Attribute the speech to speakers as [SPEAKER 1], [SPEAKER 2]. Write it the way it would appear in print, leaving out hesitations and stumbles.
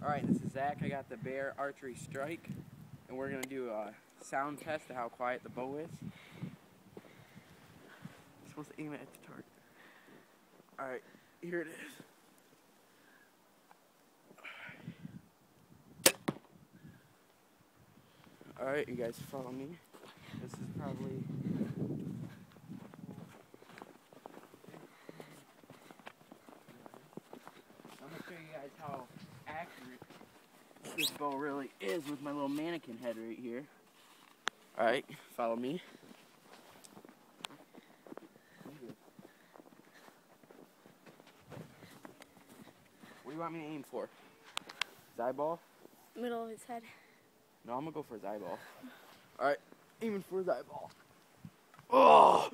[SPEAKER 1] Alright, this is Zach. I got the Bear Archery Strike, and we're going to do a sound test of how quiet the bow is. I'm supposed to aim it at the target. Alright, here it is. Alright, you guys follow me. This is probably... I'm going to show you guys how accurate this bow really is with my little mannequin head right here. Alright, follow me. What do you want me to aim for? His eyeball?
[SPEAKER 2] Middle of his head.
[SPEAKER 1] No, I'm gonna go for his eyeball. Alright, aiming for his eyeball. Oh!